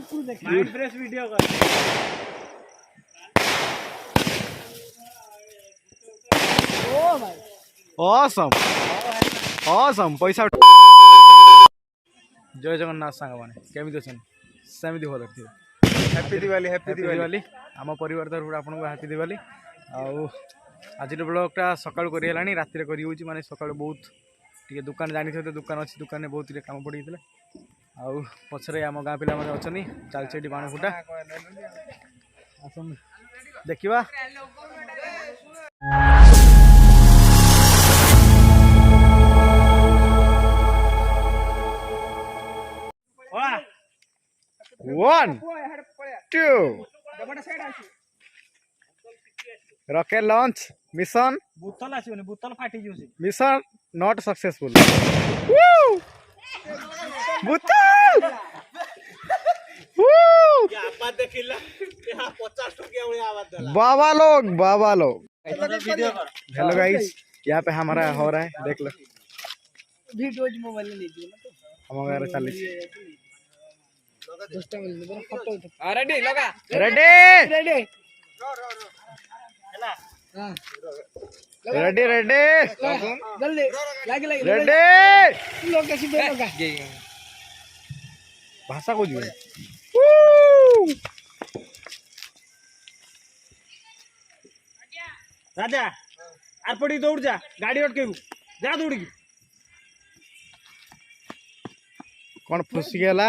Mind fresh video कर ओ भाई awesome awesome पैसा जय जगन्नाथ सांग माने केमिति अछन सेमिति भल थिए हैप्पी दिवाली आम परिवार तरफ आपको हैप्पी दिवाली आउ आज ब्लॉगटा सकाल कर राति कर माने सकाल बहुत टे दुकान जानी थे दुकान अच्छी दुकान बहुत कम पड़ी आउ पछरे आम गाँ पिला अच्छा चलती बाण फुटा आसन देखा one two rocket launch mission बोतल आसीबनी बोतल फाटी जोसी मिशन नॉट सक्सेसफुल बोतल आवाज देखिला यहां 50 टकिया वाली आवाज देला बाबा लोग वीडियो कर हेलो गाइस यहाँ पे हमारा हो रहा है देख लो वीडियो मोबाइल ले लीजिए ना तो हम घर चल रेडी लगा रेडी रेडी रेडी रेडी जल्दी लागी रेडी लोग कैसे लगा भाषा को जुए राजा आर पड़ी दौड़ जा गाड़ी अटकेबू जा दौड़ की कौन फुसी गेला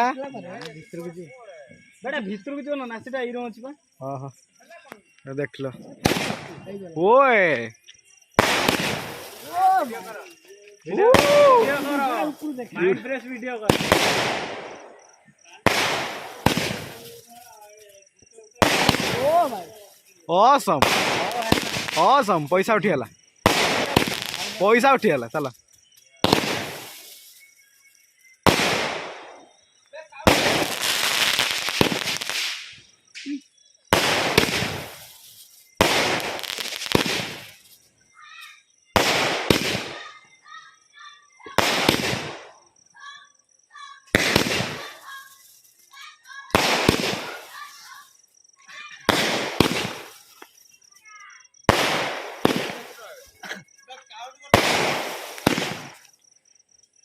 बेटा भीतर को जो ना सेटा हीरो अछि बा हां हां देख लो ओए माइंड फ्रेश वीडियो कर ओ भाई ऑसम ऑसम पैसा उठियाला चला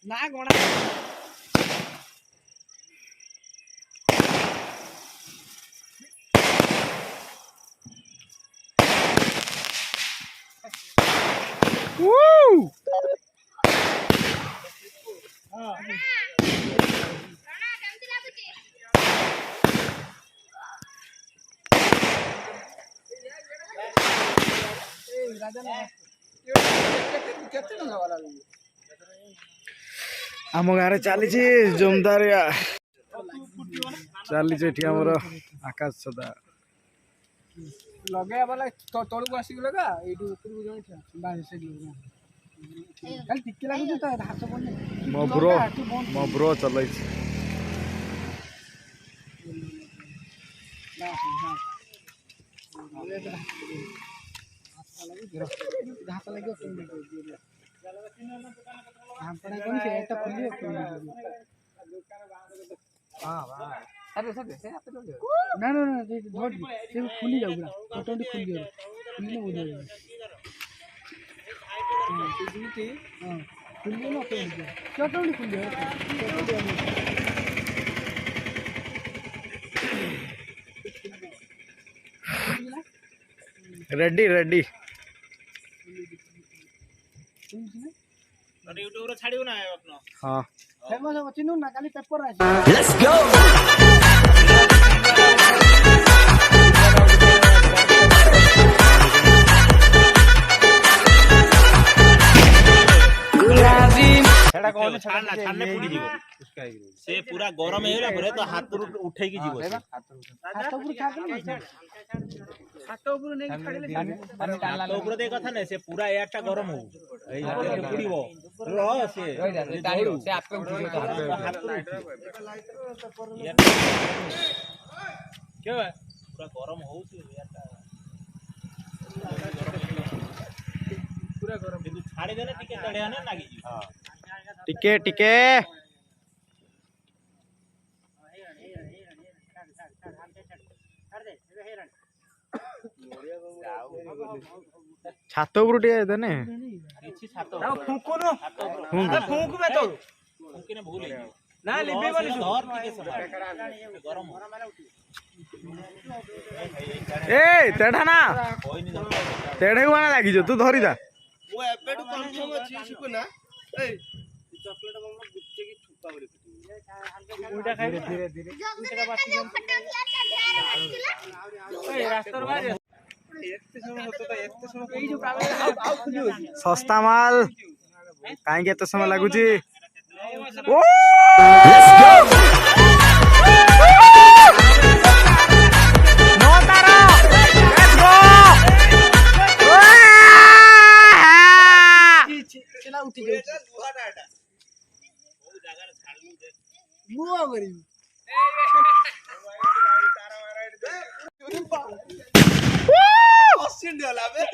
ना गोणा Woo! आम गाँव चली जमदारिया चली आमर आकाश सदा लगे वाला तळू आसी लगा एटू ऊपर को जण बाहर से दियो खाली टिके लागु त हाथ पड़ने मो ब्रो चलै हाथ लगे हम पड़ा कोन से एटा खुली हां भाई अरे सब से आप तो ना ना ना ये धोट से खुली जाऊ पूरा टोटली खुली गयो खुली न उधर हां से जीती हां खुली न टोटली खुली गयो रेडी रेडी तो यूट्यूब रे छाड़ियो ना अपनो हां फेमस हो चिनु ना खाली पेपर आसी Let's go! सेटा कोन छाड़ना छाड़ने पुडी जीवो से पूरा गरम हेला परे तो हाथ उठै की जीवो हाथ ऊपर छाड़ हाथ ऊपर नै छाड़ले हाथ ऊपर दे कथा नै से पूरा एटा गरम हो एई हाथ पुडीबो र से टाणियो से आपके उठियो तो हाथ क्यों है पूरा गरम हो से एटा पूरा गरम किंतु छाड़ी देले टिके तड़िया ना लागी जी हां टिके टिके ଛାତ ଉପରୁ ଟିକେ ଦେନେ କିଛି ଛାତ ଫୁଙ୍କୁନୁ ଫୁଙ୍କୁବେ ତଳୁ ଫୁଙ୍କିନେ ଭୁଲ ହେଇଯିବ ନା ଲିଭେଇବନି ଧର ଟିକେ ସମୟ ଗରମ ଏ ତେଢା ନା କହିନି ତେଢେକୁ ମାନେ ଲାଗିଛ ତୁ ଧରିଦା ମୁଁ ଏବେଠୁ କନଫର୍ମ ଅଛି ଶିଖୁନା ଏଇ ଚକଲେଟ ବମ ଗୁଚେକି ଛୁପା ବୋଲି ଉଇଟା ଖାଇବେ ଧୀରେ ଧୀରେ ଉଇଟା ବାସି ଏ ରାସ୍ତାର ବାହାରେ ଏତେ ସମୟ ହତ ତ ଏତେ ସମୟ ଏଇ ଯୋଉ ଆଉ ଖୁଲି ଅଛି ଶସ୍ତା ମାଲ କାହିଁକି ଏତେ ସମୟ ଲାଗୁଛି ଓ नो तारा लेट्स गो चला उठी जाऊ दुहाटा एटा ओ जागार छाडलु दे मुआ करी तारा मारा एटा हसिन दिला बे